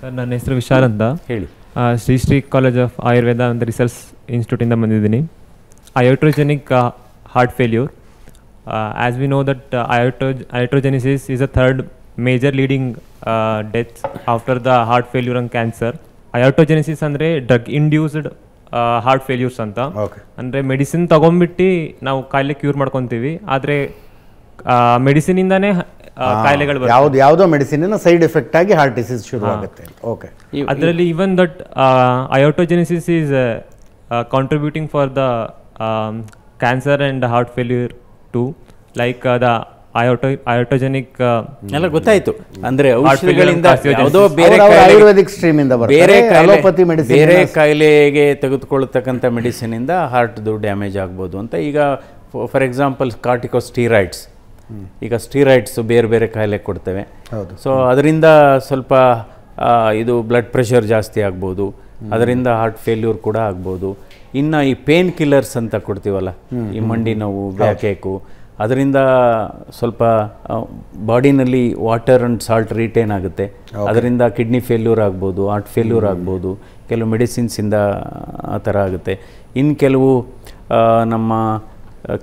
Sir, ನನ್ನ ಹೆಸರು ವಿಶಾಲ್ ಅಂತ. ಹೇಳಿ. ಶ್ರೀ ಕಾಲೇಜ್ ಆಫ್ ಆಯುರ್ವೇದ ಅಂತ ರಿಸರ್ಚ್ ಇನ್ಸ್ಟಿಟ್ಯೂಟಿಂದ ಬಂದಿದ್ದೀನಿ. Iatrogenic heart failure. As we know that iatrogenesis is a third major leading deaths after the heart failure and cancer. Iatrogenesis ಅಂದರೆ drug induced heart failures ಅಂತ. ಅಂದರೆ ಮೆಡಿಸಿನ್ ತೊಗೊಂಡ್ಬಿಟ್ಟು ನಾವು ಕಾಯಿಲೆ ಕ್ಯೂರ್ ಮಾಡ್ಕೊತೀವಿ, ಆದರೆ ಮೆಡಿಸಿನಿಂದಾನೇ ಕಾಯಿಲೆಗಳು ಯಾವುದೋ ಮೆಡಿಸಿನಿನ ಸೈಡ್ ಎಫೆಕ್ಟ್ ಆಗಿ ಹಾರ್ಟ್ ಡಿಸೀಸ್ ಶುರು ಆಗುತ್ತೆ. ಓಕೆ, ಅದರಲ್ಲಿ even that iatrogenesis is contributing for the cancer and heart failure too, like the iatrogenic ಎಲ್ಲ ಗೊತ್ತಾಯ್ತು. ಅಂದ್ರೆ ಔಷಧಿಗಳಿಂದ ಯಾವುದೋ ಬೇರೆ ಕಾಯಿಲೆಗೆ ತೆಗೆದುಕೊಳ್ಳತಕ್ಕಂಥ ಮೆಡಿಸಿನ್ ಇಂದ ಹಾರ್ಟ್ದು ಡ್ಯಾಮೇಜ್ ಆಗ್ಬೋದು ಅಂತ. ಈಗ ಫಾರ್ ಎಕ್ಸಾಂಪಲ್ ಕಾರ್ಟಿಕೋಸ್ಟೀರಾಯ್ಡ್ಸ್, ಈಗ ಸ್ಟೀರಾಯ್ಡ್ಸ್ ಬೇರೆ ಬೇರೆ ಕಾಯಿಲೆ ಕೊಡ್ತೇವೆ. ಸೊ ಅದರಿಂದ ಸ್ವಲ್ಪ ಇದು ಬ್ಲಡ್ ಪ್ರೆಷರ್ ಜಾಸ್ತಿ ಆಗ್ಬೋದು, ಅದರಿಂದ ಹಾರ್ಟ್ ಫೇಲ್ಯೂರ್ ಕೂಡ ಆಗ್ಬೋದು. ಇನ್ನು ಈ ಪೇನ್ ಕಿಲ್ಲರ್ಸ್ ಅಂತ ಕೊಡ್ತೀವಲ್ಲ, ಈ ಮಂಡಿ ನೋವು, ಬ್ಯಾಕೇಕು, ಅದರಿಂದ ಸ್ವಲ್ಪ ಬಾಡಿನಲ್ಲಿ ವಾಟರ್ ಆ್ಯಂಡ್ ಸಾಲ್ಟ್ ರಿಟೇನ್ ಆಗುತ್ತೆ, ಅದರಿಂದ ಕಿಡ್ನಿ ಫೇಲ್ಯೂರ್ ಆಗ್ಬೋದು, ಹಾರ್ಟ್ ಫೇಲ್ಯೂರ್ ಆಗ್ಬೋದು. ಕೆಲವು ಮೆಡಿಸಿನ್ಸಿಂದ ಆ ಥರ ಆಗುತ್ತೆ. ಇನ್ನು ಕೆಲವು ನಮ್ಮ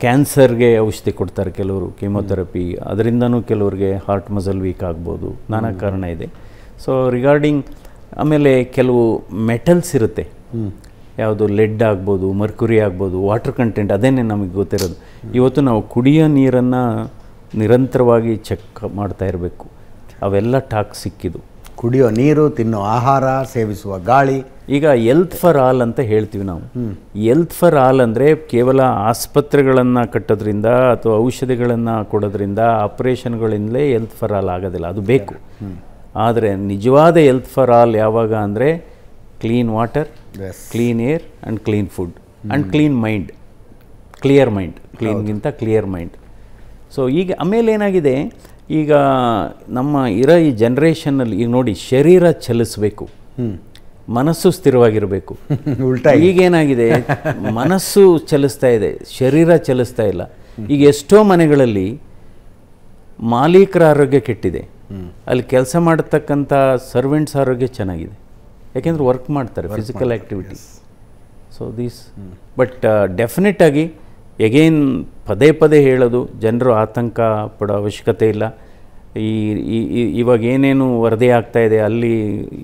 ಕ್ಯಾನ್ಸರ್ಗೆ ಔಷಧಿ ಕೊಡ್ತಾರೆ ಕೆಲವರು, ಕೀಮೊಥೆರಪಿ, ಅದರಿಂದನೂ ಕೆಲವ್ರಿಗೆ ಹಾರ್ಟ್ ಮಸಲ್ ವೀಕ್ ಆಗ್ಬೋದು, ನಾನಾ ಕಾರಣ ಇದೆ. ಸೊ ರಿಗಾರ್ಡಿಂಗ್ ಆಮೇಲೆ ಕೆಲವು ಮೆಟಲ್ಸ್ ಇರುತ್ತೆ, ಯಾವುದು ಲೆಡ್ ಆಗ್ಬೋದು, ಮರ್ಕ್ಯುರಿ ಆಗ್ಬೋದು, ವಾಟರ್ ಕಂಟೆಂಟ್, ಅದೇನೇ ನಮಗೆ ಗೊತ್ತಿರೋದು. ಇವತ್ತು ನಾವು ಕುಡಿಯೋ ನೀರನ್ನು ನಿರಂತರವಾಗಿ ಚೆಕ್ ಮಾಡ್ತಾ ಇರಬೇಕು. ಅವೆಲ್ಲ ಟಾಕ್ಸಿಕ್. ಇದು ಕುಡಿಯೋ ನೀರು, ತಿನ್ನೋ ಆಹಾರ, ಸೇವಿಸುವ ಗಾಳಿ. ಈಗ ಎಲ್ತ್ ಫಾರ್ ಆಲ್ ಅಂತ ಹೇಳ್ತೀವಿ ನಾವು. ಎಲ್ತ್ ಫಾರ್ ಆಲ್ ಅಂದರೆ ಕೇವಲ ಆಸ್ಪತ್ರೆಗಳನ್ನು ಕಟ್ಟೋದ್ರಿಂದ ಅಥವಾ ಔಷಧಿಗಳನ್ನು ಕೊಡೋದ್ರಿಂದ, ಆಪರೇಷನ್ಗಳಿಂದಲೇ ಎಲ್ತ್ ಫಾರ್ ಆಲ್ ಆಗೋದಿಲ್ಲ, ಅದು ಬೇಕು. ಆದರೆ ನಿಜವಾದ ಎಲ್ತ್ ಫಾರ್ ಆಲ್ ಯಾವಾಗ ಅಂದರೆ clean water, clean air and clean food and clean mind, clear mind. ಕ್ಲೀನ್ಗಿಂತ ಕ್ಲಿಯರ್ ಮೈಂಡ್. ಸೊ ಈಗ ಆಮೇಲೆ ಏನಾಗಿದೆ, ಈಗ ನಮ್ಮ ಇರೋ ಈ ಜನ್ರೇಷನ್ನಲ್ಲಿ ಈಗ ನೋಡಿ, ಶರೀರ ಚಲಿಸಬೇಕು, ಮನಸ್ಸು ಸ್ಥಿರವಾಗಿರಬೇಕು. ಈಗೇನಾಗಿದೆ, ಮನಸ್ಸು ಚಲಿಸ್ತಾ ಇದೆ, ಶರೀರ ಚಲಿಸ್ತಾ ಇಲ್ಲ. ಈಗ ಎಷ್ಟೋ ಮನೆಗಳಲ್ಲಿ ಮಾಲೀಕರ ಆರೋಗ್ಯ ಕೆಟ್ಟಿದೆ, ಅಲ್ಲಿ ಕೆಲಸ ಮಾಡತಕ್ಕಂಥ ಸರ್ವೆಂಟ್ಸ್ ಆರೋಗ್ಯ ಚೆನ್ನಾಗಿದೆ, ಯಾಕೆಂದರೆ ವರ್ಕ್ ಮಾಡ್ತಾರೆ, physical activity. So this but ಡೆಫಿನೆಟಾಗಿ ಎಗೇನ್ ಪದೇ ಪದೇ ಹೇಳೋದು, ಜನರು ಆತಂಕ ಪಡೋ ಅವಶ್ಯಕತೆ ಇಲ್ಲ. ಇವಾಗ ಏನೇನು ವರದಿ ಆಗ್ತಾ ಇದೆ, ಅಲ್ಲಿ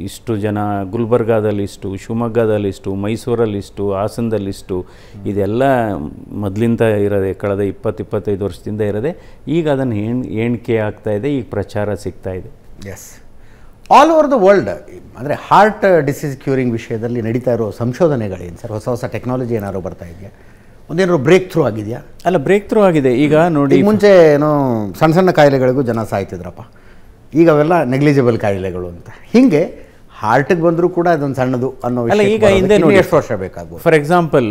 ಇಷ್ಟು ಜನ, ಗುಲ್ಬರ್ಗಾದಲ್ಲಿ ಇಷ್ಟು, ಶಿವಮೊಗ್ಗದಲ್ಲಿ ಇಷ್ಟು, ಮೈಸೂರಲ್ಲಿ ಇಷ್ಟು, ಹಾಸನದಲ್ಲಿ ಇಷ್ಟು, ಇದೆಲ್ಲ ಮೊದಲಿಂದ ಇರೋದೆ, ಕಳೆದ 20-25 ವರ್ಷದಿಂದ ಇರೋದೆ. ಈಗ ಅದನ್ನು ಎಣಿಕೆ ಆಗ್ತಾ ಇದೆ, ಈಗ ಪ್ರಚಾರ ಸಿಗ್ತಾ ಇದೆ. Yes, all over the world ಅಂದರೆ ಹಾರ್ಟ್ ಡಿಸೀಸ್ ಕ್ಯೂರಿಂಗ್ ವಿಷಯದಲ್ಲಿ ನಡೀತಾ ಇರೋ ಸಂಶೋಧನೆಗಳೇನು ಸರ್? ಹೊಸ ಹೊಸ ಟೆಕ್ನಾಲಜಿ ಏನಾದ್ರು ಬರ್ತಾ ಇದೆಯಾ? ಒಂದೇನಾದ್ರು ಬ್ರೇಕ್ ಥ್ರೂ ಆಗಿದೆಯಾ? ಅಲ್ಲ, ಬ್ರೇಕ್ ಥ್ರೂ ಆಗಿದೆ. ಈಗ ನೋಡಿ, ಮುಂಚೆ ಏನೋ ಸಣ್ಣ ಸಣ್ಣ ಕಾಯಿಲೆಗಳಿಗೂ ಜನ ಸಾಯ್ತಿದ್ರಪ್ಪ, ಈಗ ಅವೆಲ್ಲ ನೆಗ್ಲಿಜಿಬಲ್ ಕಾಯಿಲೆಗಳು ಅಂತ. ಹೀಗೆ ಹಾರ್ಟಿಗೆ ಬಂದರೂ ಕೂಡ ಅದೊಂದು ಸಣ್ಣದು ಅನ್ನೋ ಅಲ್ಲ. ಈಗ ಹಿಂದೆ ನೋಡಿ, ಎಷ್ಟು ವರ್ಷ ಬೇಕಾಗ್ಬೋದು? ಫಾರ್ ಎಕ್ಸಾಂಪಲ್,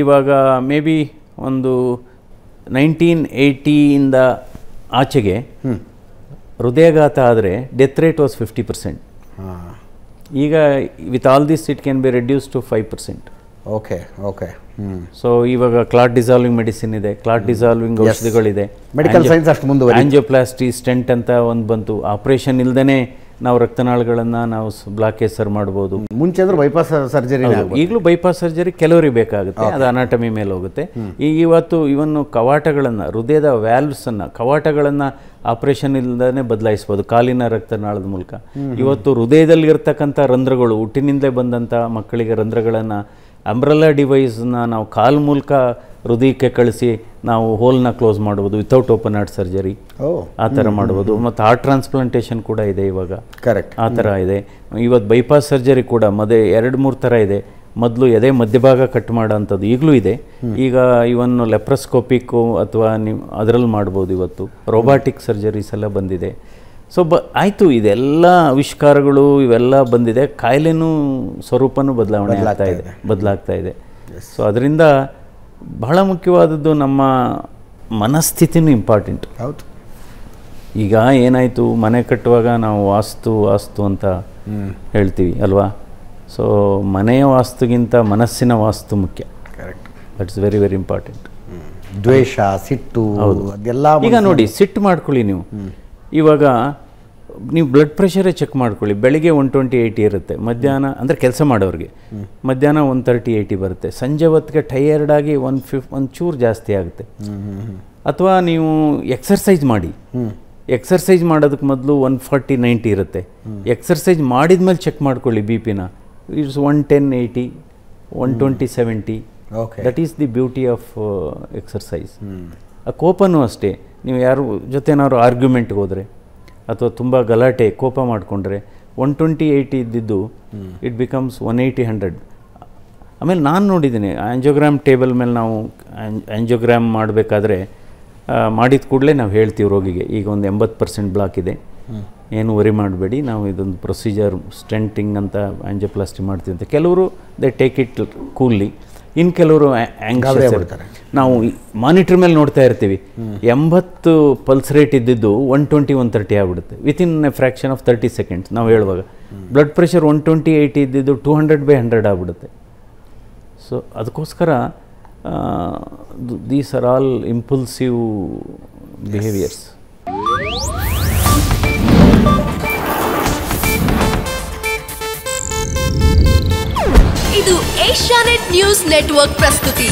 ಇವಾಗ ಮೇ ಬಿ ಒಂದು 1980 ಆಚೆಗೆ ಹೃದಯಾಘಾತ ಆದರೆ ಡೆತ್ ರೇಟ್ ವಾಸ್ 50%. ಈಗ with all this it can be reduce to 5%. Okay okay. So ಇವಾಗ ಕ್ಲಾಟ್ ಡಿಸಾಲ್ವಿಂಗ್ ಮೆಡಿಸಿನ್ ಇದೆ, ಕ್ಲಾಟ್ ಡಿಸಾಲ್ವಿಂಗ್ ಔಷಧಿಗಳಿದೆ, ಮೆಡಿಕಲ್ ಸೈನ್ಸ್ ಅಷ್ಟು ಮುಂದುವರಿದೆ. ಆಂಜಿಯೋಪ್ಲಾಸ್ಟಿ, ಸ್ಟೆಂಟ್ ಅಂತ ಒಂದು ಬಂತು. ಆಪರೇಷನ್ ಇಲ್ದೇ ನಾವು ರಕ್ತನಾಳಗಳನ್ನು ನಾವು ಬ್ಲಾಕೇಜ್ ಸರ್ ಮಾಡ್ಬೋದು. ಮುಂಚೆ ಅಂದ್ರೆ ಬೈಪಾಸ್ ಸರ್ಜರಿ, ಈಗಲೂ ಬೈಪಾಸ್ ಸರ್ಜರಿ ಕೆಲವರಿಗೆ ಬೇಕಾಗುತ್ತೆ, ಅದು ಅನಾಟಮಿ ಮೇಲೆ ಹೋಗುತ್ತೆ. ಇವತ್ತು ಇವನ್ನು ಕವಾಟಗಳನ್ನು, ಹೃದಯದ ವ್ಯಾಲ್ವ್ಸನ್ನು, ಕವಾಟಗಳನ್ನು ಆಪರೇಷನ್ ಇಲ್ಲದೇ ಬದಲಾಯಿಸ್ಬೋದು ಕಾಲಿನ ರಕ್ತನಾಳದ ಮೂಲಕ. ಇವತ್ತು ಹೃದಯದಲ್ಲಿರ್ತಕ್ಕಂಥ ರಂಧ್ರಗಳು, ಹುಟ್ಟಿನಿಂದಲೇ ಬಂದಂಥ ಮಕ್ಕಳಿಗೆ ರಂಧ್ರಗಳನ್ನು ಅಂಬ್ರೆಲ್ಲಾ ಡಿವೈಸ್ನ ನಾವು ಕಾಲು ಮೂಲಕ ಹೃದಯಕ್ಕೆ ಕಳಿಸಿ ನಾವು ಹೋಲ್ನ ಕ್ಲೋಸ್ ಮಾಡ್ಬೋದು ವಿತೌಟ್ ಓಪನ್ ಹಾರ್ಟ್ ಸರ್ಜರಿ. ಆ ಥರ ಮಾಡ್ಬೋದು. ಮತ್ತು ಹಾರ್ಟ್ ಟ್ರಾನ್ಸ್ಪ್ಲಾಂಟೇಷನ್ ಕೂಡ ಇದೆ ಇವಾಗ. ಕರೆಕ್ಟ್, ಆ ಥರ ಇದೆ. ಇವತ್ತು ಬೈಪಾಸ್ ಸರ್ಜರಿ ಕೂಡ 2-3 ಥರ ಇದೆ. ಮೊದಲು ಎದೆ ಮಧ್ಯಭಾಗ ಕಟ್ ಮಾಡೋಂಥದ್ದು ಈಗಲೂ ಇದೆ. ಈಗ ಇವನ್ ಲೆಪ್ರಸ್ಕೋಪಿಕ್ಕು ಅಥವಾ ನೀವು ಅದರಲ್ಲಿ ಮಾಡ್ಬೋದು. ಇವತ್ತು ರೋಬೋಟಿಕ್ ಸರ್ಜರೀಸ್ ಎಲ್ಲ ಬಂದಿದೆ. ಸೊ ಆಯಿತು, ಇದೆಲ್ಲ ಆವಿಷ್ಕಾರಗಳು ಇವೆಲ್ಲ ಬಂದಿದೆ, ಕಾಯಿಲೆನೂ ಸ್ವರೂಪನೂ ಬದಲಾಗ್ತಾ ಇದೆ. ಸೊ ಅದರಿಂದ ಬಹಳ ಮುಖ್ಯವಾದದ್ದು ನಮ್ಮ ಮನಸ್ಥಿತಿನೂ ಇಂಪಾರ್ಟೆಂಟ್. ಹೌದು. ಈಗ ಏನಾಯಿತು, ಮನೆ ಕಟ್ಟುವಾಗ ನಾವು ವಾಸ್ತು ಅಂತ ಹೇಳ್ತೀವಿ ಅಲ್ವಾ? ಸೊ ಮನೆಯ ವಾಸ್ತುಗಿಂತ ಮನಸ್ಸಿನ ವಾಸ್ತು ಮುಖ್ಯ. Correct, that's very very important. ದ್ವೇಷ, ಸಿಟ್ಟು, ಅದೆಲ್ಲ ಈಗ ನೋಡಿ, ಸಿಟ್ಟು ಮಾಡ್ಕೊಳ್ಳಿ ನೀವು. ಇವಾಗ ನೀವು ಬ್ಲಡ್ ಪ್ರೆಷರೇ ಚೆಕ್ ಮಾಡ್ಕೊಳ್ಳಿ. ಬೆಳಿಗ್ಗೆ 120/80 ಇರುತ್ತೆ, ಮಧ್ಯಾಹ್ನ ಅಂದರೆ ಕೆಲಸ ಮಾಡೋರಿಗೆ ಮಧ್ಯಾಹ್ನ 130/80 ಬರುತ್ತೆ, ಸಂಜೆ ಹೊತ್ತಿಗೆ ಟಯರ್ಡಾಗಿ ಒಂಚೂರು ಜಾಸ್ತಿ ಆಗುತ್ತೆ. ಅಥವಾ ನೀವು ಎಕ್ಸರ್ಸೈಸ್ ಮಾಡಿ, ಎಕ್ಸರ್ಸೈಸ್ ಮಾಡೋದಕ್ಕೆ ಮೊದಲು 140/90 ಇರುತ್ತೆ, ಎಕ್ಸರ್ಸೈಸ್ ಮಾಡಿದ ಮೇಲೆ ಚೆಕ್ ಮಾಡ್ಕೊಳ್ಳಿ ಬಿ ಪಿನ. It's 110/80, 120/70. That is the beauty of exercise. ಆ ಕೋಪನೂ ಅಷ್ಟೇ, ನೀವು ಯಾರು ಜೊತೆನಾದ್ರು ಆರ್ಗ್ಯುಮೆಂಟ್ಗೆ ಹೋದರೆ ಅಥವಾ ತುಂಬ ಗಲಾಟೆ ಕೋಪ ಮಾಡಿಕೊಂಡ್ರೆ 120/80 ಇದ್ದಿದ್ದು ಇಟ್ ಬಿಕಮ್ಸ್ 180/100. ಆಮೇಲೆ ನಾನು ನೋಡಿದ್ದೀನಿ ಆ್ಯಂಜಿಯೋಗ್ರಾಮ್ ಟೇಬಲ್ ಮೇಲೆ ನಾವು ಆ್ಯಂಜಿಯೋಗ್ರಾಮ್ ಮಾಡಬೇಕಾದ್ರೆ ಮಾಡಿದ ಕೂಡಲೇ ನಾವು ಹೇಳ್ತೀವಿ ರೋಗಿಗೆ, ಈಗ ಒಂದು 80% ಬ್ಲಾಕ್ ಇದೆ, ಏನು ವರಿ ಮಾಡಬೇಡಿ, ನಾವು ಇದೊಂದು ಪ್ರೊಸೀಜರ್ ಸ್ಟೆಂಟಿಂಗ್ ಅಂತ ಆ್ಯಂಜಿಯೋಪ್ಲಾಸ್ಟಿ ಮಾಡ್ತೀವಿ ಅಂತ. ಕೆಲವರು ದೇ ಟೇಕ್ ಇಟ್ ಕೂಲಿ, ಇನ್ನು ಕೆಲವರು ಆ್ಯಂಗ್ಷಿಯಸ್ ಇರ್ತಾರೆ. ನಾವು ಮಾನಿಟ್ರ್ ಮೇಲೆ ನೋಡ್ತಾ ಇರ್ತೀವಿ, 80 ಪಲ್ಸ್ ರೇಟ್ ಇದ್ದಿದ್ದು 120, 130 ಆಗಿಬಿಡುತ್ತೆ within A fraction of 30 seconds. ನಾವು ಹೇಳುವಾಗ ಬ್ಲಡ್ ಪ್ರೆಷರ್ 120/80 ಇದ್ದಿದ್ದು 200/100 ಆಗಿಬಿಡುತ್ತೆ. ಸೊ ಅದಕ್ಕೋಸ್ಕರ these are all impulsive behaviours. ಇದು ಏಷ್ಯಾನೆಟ್ ನ್ಯೂಸ್ ನೆಟ್ವರ್ಕ್ ಪ್ರಸ್ತುತಿ.